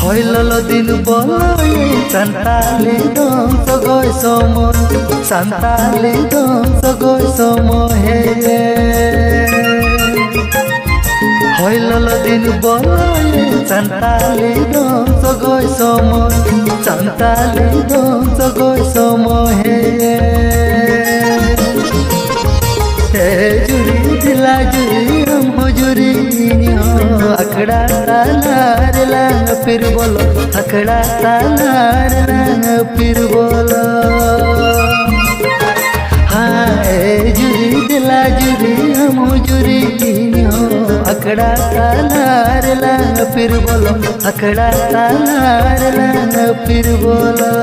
হইল দিন বলয়ে সান্তালি দম সগয় সময় সান্তালি দম সগয় সময় হইল দিন বলয়ে সান্তালি দম সগয় সময় সান্তালি দম সগয় সময় जुरी दिला जुरी हम जुरी अखड़ा तालार लांग फिर बोलो अखड़ा तालार लांग फिर बोलो हाँ जुरी दिला जुरी हम जुरी अखड़ा तालार लांग फिर बोलो अखड़ा तालार लांग फिर बोलो।